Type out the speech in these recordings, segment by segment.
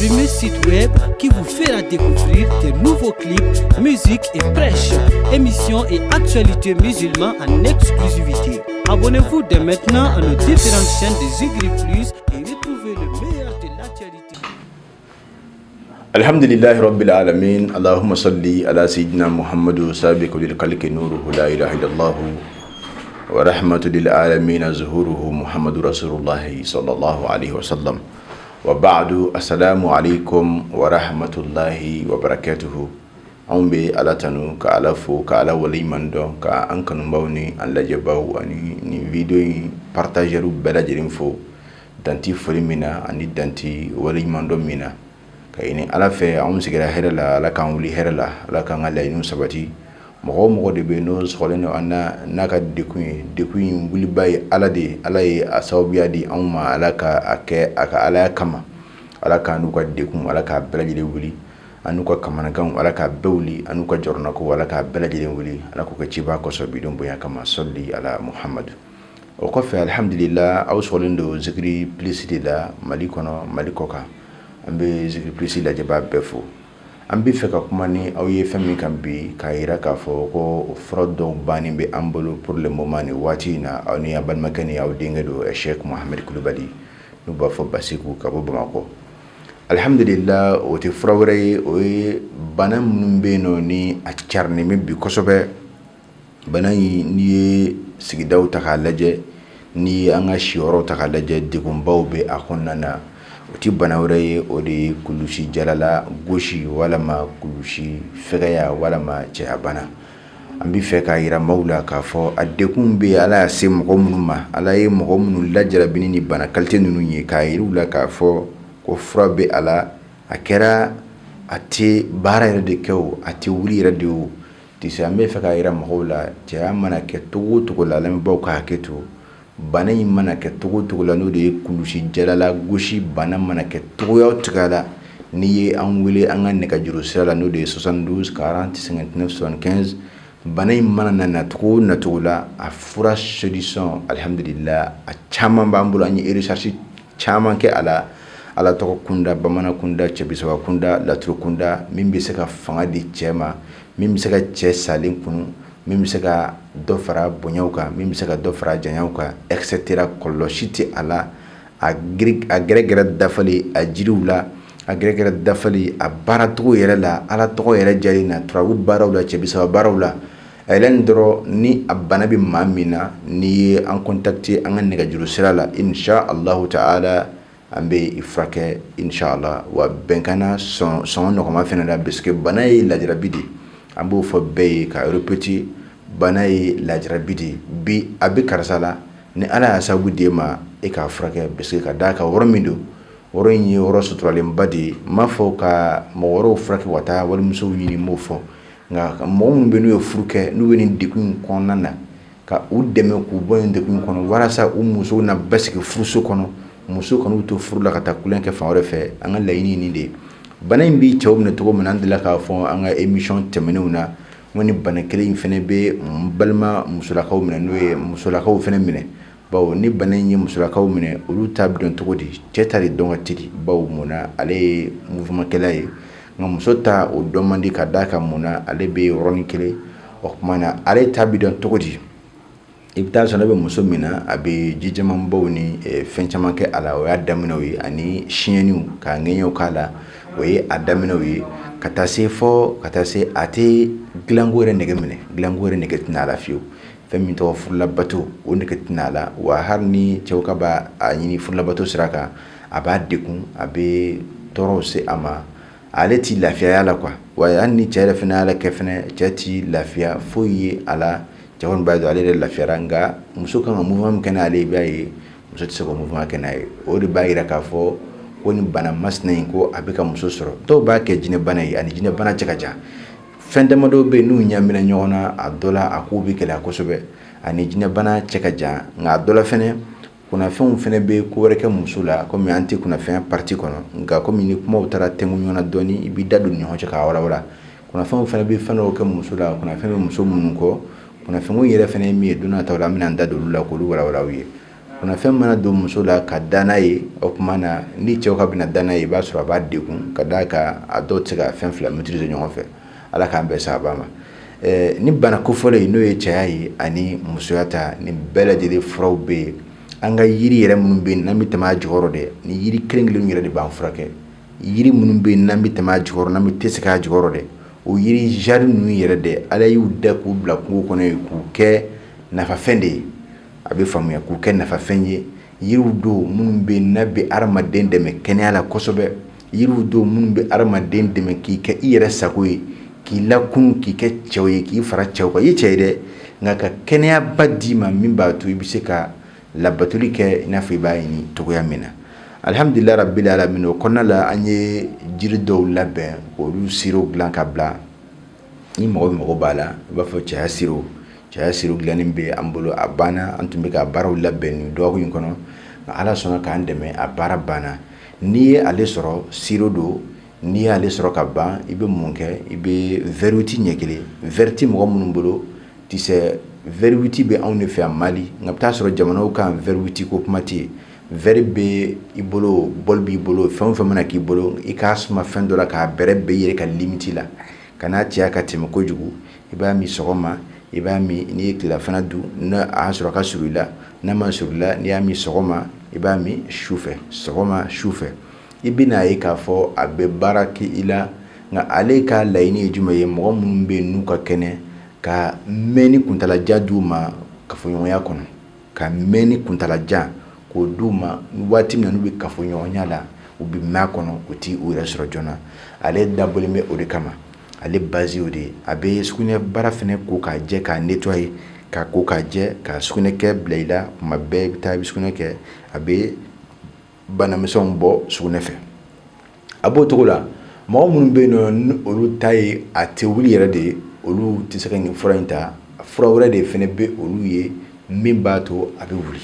premier site web qui vous fera découvrir de nouveaux clips, musique et prêches, émissions et actualités musulmanes en exclusivité. Abonnez-vous dès maintenant à nos différentes chaînes de Zigri Plus et retrouvez le meilleur de l'actualité. Alhamdulillah Rabbil Alamin. Allahumma salli ala Sayyidina Muhammadu sabiqu lil khalqi nuruhu la ilaha illallah wa rahmatu lil alamin zuhuruhu Muhammadu Rasulullah sallallahu alaihi wasallam. Wa ba'du, assalamu alaikum wa rahmatullahi wa barakatuhu. Ambe ala tanu ka ala fo ka ala wali mando ka an kanu bawni an lajabaw ani ni video yi partageru bela jirin fo danti foli mina ani danti wali mando mina ka ini ala fe an sigira hera la ala kan wuli hera la ala kan ala inu sabati mogo de be no soleno anna naka dekun wuli bay ala de ala ye asabiya di an ma ala ka ake aka ala kama ala kan nu ka dekun ala ka bela jire wuli anu ka kamanagan ala ka bewli anu ka jorna ko ala ka bela jire wuli ala ko ka ciba ko so bidon boya kama salli ala Muhammad. O ko fe alhamdulillah aw solendo zikri plisiti la malikono malikoka ambe zikri plisiti la jaba befo ambi fe ka kuma ni aw ye fami kan bi ka ira ka fo ko frodo bani be ambolo pour le moment ni wati na aw ni abal makani aw dinga do Sheikh Mohamed Kulubali no ba fo basiku ka bo bamako. Alhamdulillah o te frawre o bana munumbe no ni a charni me bi kosobe bana ni sigidaw takalaje ni anga shioro takalaje digumbaw be akhonnana o ti bana wre o de kulushi jalala goshi wala ma kulushi fegaya wala ma bana ambi feka ira maula ka fo adekun be ala se mo munuma ala ye mo munu lajara binini bana kalte nunu ye ka irula ka fo ko furabe ala akera ati bara ira de kew ati wuri ira de o ti se ambe feka ira maula mana ke tugu la lam baw ka ketu bana mana ke tugu la no de kulushi jalala goshi bana mana ke tugu yaw tigala ni ye an wile an ne ka juru sala no de 72 40 59 75 bana mana na tugu na tugula a fura solution alhamdulillah a chama bambula ni recherche chama ke ala to kunda bamana kunda chebisawa kunda latru kunda mimbi seka fanga di chema mimbi seka che salin kunu mimbi seka do fara bonyauka mimbi seka do fara janyauka etc koloshiti ala agregera dafali ajirula agregera dafali abaratu yerela ala to yere jarina trawu barawla chebisawa barawla elendro ni abanabi mamina ni en contacter an nega juru sirala insha Allah ta'ala ambe ifrake inshallah wa benkana son no kama fenada biske banay la jarabidi ambo fo be ka repeti banay la jarabidi bi abi karsala ni ala asabu dema e ka frake biske ka daka wormindo woronyi woro sutralim badi mafo ka mo woro frake wata wal muso yini mofo nga mo mun be no fruke no weni dikun konana ka udeme ku boyen dikun kono warasa muso na biske fruso kono muso kanu to furla kata kulen ke fawre fe anga layini ni de bana mbi chawmne to mo nandila ka fo anga emission temenuna woni bana kele fene be balma musula kaw mine no musula kaw fene mine bawo ni bana nyi musula kaw mine ulu tab don to godi tetari donga tidi bawo mona ale mouvement kelaye nga musota o domandi ka daka mona ale be roni kele o mana ale tabi don to godi ibta sonabe muso mina abe jijaman bawni fenchaman ke ala o adaminawi ani shienu ka ngenyo kala o adaminawi kata se ate glangore nege tinala fiu femi to fulla batu o nege tinala wa harni chewka ba anyini fulla batu siraka aba dekun abe toro se ama aleti lafia yala kwa wa anni chere finala kefne chati lafia foyi ala jawon baydo ale la feranga muso kan mouvement kana ale baye muso tse ko mouvement kana o de bayira ka fo woni bana masnayin ko abika muso soro to ba ke jine bana yi ani jine bana cakaja fendema do be nu nyamina nyona adola akubi kala kosobe ani jine bana cakaja nga adola fene kuna fen fene be ko reke musula ko mi anti kuna fen parti kono nga ko mi ni kuma utara tengu nyona doni bi dadu nyo caka wala kuna fen fene be fene ko musula kuna fen muso munko kuna fengo yere fene mi duna tawla mina nda dolu la kulu wala wiye kɔnɔ fɛn mana don muso la ka danna ye o kuma na ni cɛw ka bɛna danna ye i b'a sɔrɔ a b'a degun ka d'a kan a dɔw tɛ se ka fɛn fila maîtriser ɲɔgɔn fɛ ala k'an bɛɛ sababa ma ni bana kofɔlen n'o ye cɛya ye ani musoya ta nin bɛɛ lajɛlen furaw bɛ yen an ka yiri yɛrɛ minnu bɛ yen n'an bɛ tɛmɛ a jukɔrɔ dɛ ni yiri kelen-kelen yɛrɛ de b'an furakɛ yiri minnu bɛ yen n'an bɛ tɛmɛ a jukɔrɔ n'an bɛ tɛ segin a jukɔrɔ dɛ o yiri jari ninnu yɛrɛ dɛ ala y'u da k'u bila kungo kɔnɔ ye k'u kɛ nafafɛn de ye a bɛ faamuya k'u kɛ nafafɛn ye yiriw don minnu bɛ yen n'a bɛ adamaden dɛmɛ kɛnɛya la kosɛbɛ yiriw don minnu bɛ adamaden dɛmɛ k'i kɛ i yɛrɛ sago ye k'i lakun k'i kɛ cɛw ye k'i fara cɛw kan i ye cɛ ye dɛ nka ka kɛnɛyaba d'i ma min b'a to i bɛ se ka labatoli kɛ i n'a fɔ i b'a ɲini cogoya min na alhamdulilayi rabbil alamin o kɔnɔna la an ye jiri dɔw labɛn k'olu siraw dilan ka bila ni mɔgɔ mago b'a la i b'a fɔ cɛya siraw dilannen bɛ an bolo a banna an tun bɛ ka baaraw labɛn nin dɔgɔkun in kɔnɔ nka ala sɔnna k'an dɛmɛ a baara banna n'i ye ale sɔrɔ siro don n'i y'ale sɔrɔ ka ban i bɛ mun kɛ i bɛ veriti ɲɛ kelen veriti mɔgɔ minnu bolo tisɛ veriti bɛ anw de fɛ yan Mali nka i bɛ taa sɔrɔ jamanaw kan veriti ko kuma tɛ yen vɛri bɛ i bolo bɔli b'i bolo fɛn o fɛn mana k'i bolo i k'a suma fɛn dɔ la k'a bɛrɛ bɛɛ yɛrɛ ka limiti la ka n'a cɛya ka tɛmɛ kojugu i b'a min sɔgɔma i b'a min n'i ye tilafana dun n'a y'a sɔrɔ ka surun i la n'a ma surun i la n'i y'a min sɔgɔma i b'a min sufɛ sɔgɔma sufɛ i bɛna ye k'a fɔ a bɛ baara kɛ i la nka ale ka laɲini ye jumɛn ye mɔgɔ minnu bɛ yen n'u ka kɛnɛ ka mɛn ni kuntalajan d'u ma kafoɲɔgɔnya kɔnɔ ka mɛn ni kuntalajan k'o d'u ma waati min na n'u bɛ kafoɲɔgɔnya la u bɛ mɛn a kɔnɔ u t'i u yɛrɛ sɔrɔ joona ale dabɔlen bɛ o de kama ale base o de a bɛ sugunɛ bara fɛnɛ ko k'a jɛ k'a nettoyer ka ko k'a jɛ ka sugunɛkɛ bila i la tuma bɛɛ i bɛ taa i bɛ sugunɛ kɛ a bɛ banamisɛnw bɔ sugunɛ fɛ a b'o cogo la mɔgɔ minnu bɛ yen nɔ ni olu ta ye a tɛ wuli yɛrɛ de olu tɛ se ka nin fura in ta fura wɛrɛ de fɛnɛ bɛ olu ye min b'a to a bɛ wuli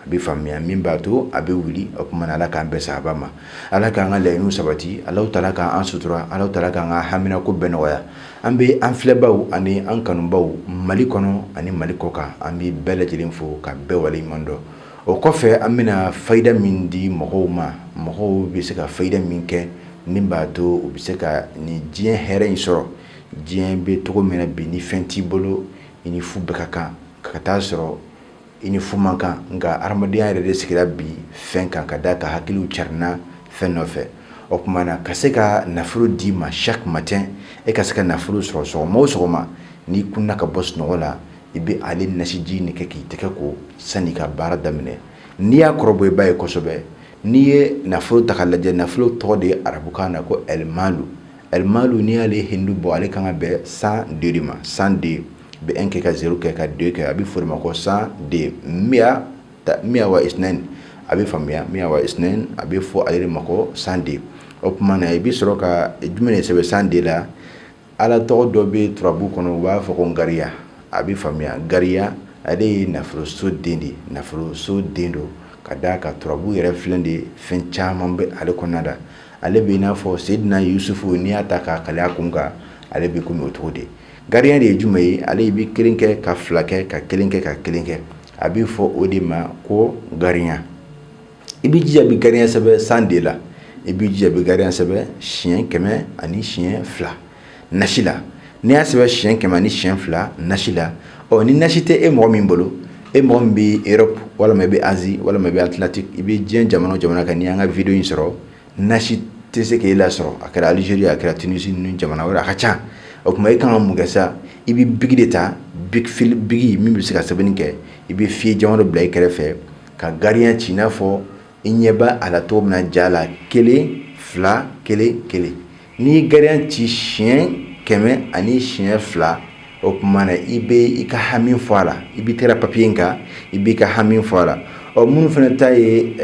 a bɛ faamuya min b'a to a bɛ wuli o kuma na ala k'an bɛɛ sababa ma ala k'an ka laɲiniw sabati Alahu taala k'an sutura Alahu taala k'an ka haminako bɛɛ nɔgɔya an bɛ an filɛbaw ani an kanubaw Mali kɔnɔ ani Mali kɔ kan an bɛ bɛɛ lajɛlen fo ka bɛɛ waleɲuman dɔn o kɔfɛ an bɛna fayida min di mɔgɔw ma mɔgɔw bɛ se ka fayida min kɛ min b'a to u bɛ se ka nin diɲɛ hɛrɛ in sɔrɔ diɲɛ bɛ cogo min na bi ni fɛn t'i bolo i ni fu bɛɛ ka kan ka taa sɔrɔ i ni fu man kan nka adamadenya yɛrɛ de sigira bi fɛn kan ka da ka hakiliw carina fɛn nɔfɛ o tuma na ka se ka nafolo d'i ma chaque matin e ka se ka nafolo sɔrɔ sɔgɔma o sɔgɔma n'i kunna ka bɔ sunɔgɔ la i bɛ ale nasiji nin kɛ k'i tɛgɛ ko sanni ka baara daminɛ n'i y'a kɔrɔbɔ i b'a ye kosɛbɛ n'i ye nafolo ta k'a lajɛ nafolo tɔgɔ de ye arabukan na ko ɛlimalu n'i y'ale hindu bɔ ale kan ka bɛn 100 de ma 100 de bɛ 1 kɛ ka 0 kɛ ka 2 kɛ a bɛ fɔ o de ma ko 100 de miya wa isnain a bɛ faamuya miya wa isnain a bɛ fɔ ale de ma ko 100 de o tuma na i bɛ sɔrɔ ka jumɛn de sɛbɛn 100 de la ala tɔgɔ dɔ bɛ turabu kɔnɔ u b'a fɔ ko gariya a bɛ faamuya gariya ale ye nafoloso den de nafoloso den do ka d'a ka turabu yɛrɛ filɛ de fɛn caman bɛ ale kɔnɔna la ale bɛ i n'a fɔ Seydina Yusufu n'i y'a ta k'a kale a kun kan ale bɛ komi o cogo de gariya de ye jumɛn ye ale bɛ kelen kɛ ka fila kɛ ka kelen kɛ ka kelen kɛ a bɛ fɔ o de ma ko gariya i b'i jija bi gariya sɛbɛn 100 de la i b'i jija bi gariya sɛbɛn siɲɛ 100 ani siɲɛ 2 nasi la n'i y'a sɛbɛn siɲɛ 100 ani siɲɛ 2 nasi la ni nasi tɛ e mɔgɔ min bolo e mɔgɔ min bɛ Europe walima i bɛ Asie walima i bɛ Atlantique i bɛ diɲɛ jamana o jamana kan n'i y'an ka video in sɔrɔ nasi tɛ se k'e lasɔrɔ a kɛra Algérie a kɛra Tunisie ni jamana wɛrɛ a ka ca o tuma e kan ka mun kɛ sa i bɛ bigi de ta bigi min bɛ se ka sɛbɛnni kɛ i bɛ fiye jama dɔ bila i kɛrɛfɛ ka gariya ci i n'a fɔ i ɲɛ b'a a la cogo min na ja la 1 2 1 1 n'i ye gariya ci siɲɛ 100 ani siɲɛ 2 o tuma na i bɛ i ka hami fɔ a la i bɛ tɛgɛ papiye in kan i b'i ka hami fɔ a la minnu fana ta ye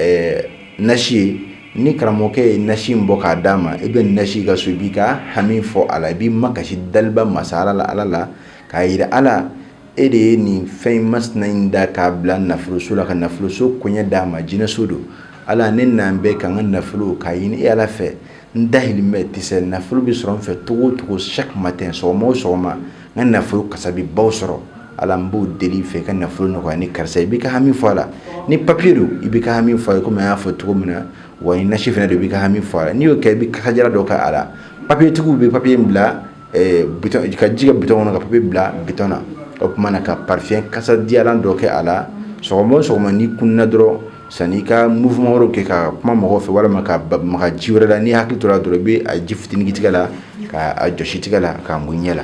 nasi ye ni karamɔgɔkɛ ye nasi in bɔ k'a d'a ma i bɛ nasi ka so i b'i ka hami fɔ a la i b'i makasi daliba masa ala la k'a jira ala e de ye nin fɛn masina in da k'a bila nafoloso la ka nafoloso koɲɛ d'a ma jinɛso don ala ne n'an bɛ k'an ka nafolo k'a ɲini e ala fɛ n dahirimɛ tɛ se nafolo bɛ sɔrɔ n fɛ togo o togo chaque matin sɔgɔma o sɔgɔma n ka nafolo kasa bɛ baw sɔrɔ ala n b'o deli fɛ ka nafolo nɔgɔya ni karisa i b'i ka hami fɔ a la ni papier don i b'i ka hami fɔ a ye komi an y'a fɔ cogo min na wa ni nasi fana don i b'i ka hami fɔ a la n'i y'o kɛ i bɛ kasadiara dɔ k'a la papier tigiw bɛ papier in bila bitɔn ka ji kɛ bitɔn kɔnɔ ka papier bila bitɔn na o tuma na ka parfum kasadiyalan dɔ kɛ a la sɔgɔma o sɔgɔma n'i kunna dɔrɔn san'i ka mouvement wɛrɛw kɛ ka kuma mɔgɔw fɛ walima ka maga ji wɛrɛ la n'i hakili tora dɔrɔn i bɛ a ji fitinin tigɛ la k'a jɔsi tigɛ la k'a mun ɲɛ la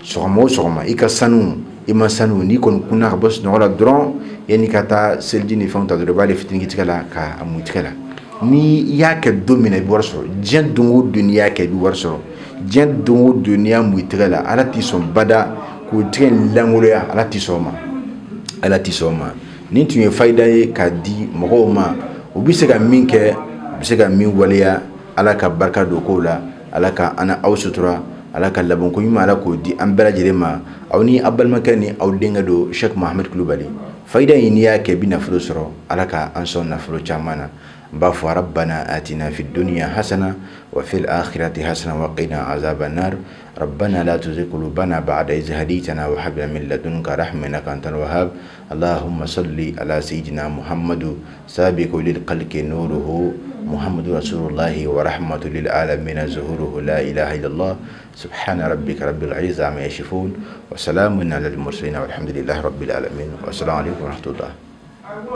sɔgɔma o sɔgɔma i ka sanu i ma sanu n'i kɔni kunna ka bɔ sunɔgɔ la dɔrɔn yanni ka taa seliji ni fɛnw ta dɔrɔn i b'ale fitinin tigɛ la k'a mun tigɛ la ni i y'a kɛ don min na i bɛ wari sɔrɔ diɲɛ don o don n'i y'a kɛ i bɛ wari sɔrɔ diɲɛ don o don n'i y'a mun i tigɛ la ala t'i sɔn bada k'o tigɛ in langoloya ala t'i sɔn o ma ala t'i sɔn o ma nin tun ye fayida ye k'a di mɔgɔw ma u bɛ se ka min kɛ u bɛ se ka min waleya ala ka barika don kow la ala ka an aw sutura ala ka labɔnko ɲuman ala k'o di an bɛɛ lajɛlen ma aw ni aw balimakɛ ni aw denkɛ don Sheikh Mohamed Kulubali fayida in n'i y'a kɛ i bɛ nafolo sɔrɔ ala ka an sɔn nafolo caman na n b'a fɔ rabbana atina fid dunya hasana wa fil akhirati hasana wa qina azaban nar ربنا لا تزغ قلوبنا بعد إذ هديتنا وهب لنا من لدنك رحمة إنك أنت الوهاب اللهم صل على سيدنا محمد سابق للخلق نوره محمد رسول الله ورحمة للعالمين ظهوره لا إله إلا الله سبحان ربك رب العزة عما يصفون وسلام على المرسلين والحمد لله رب العالمين والسلام عليكم ورحمة الله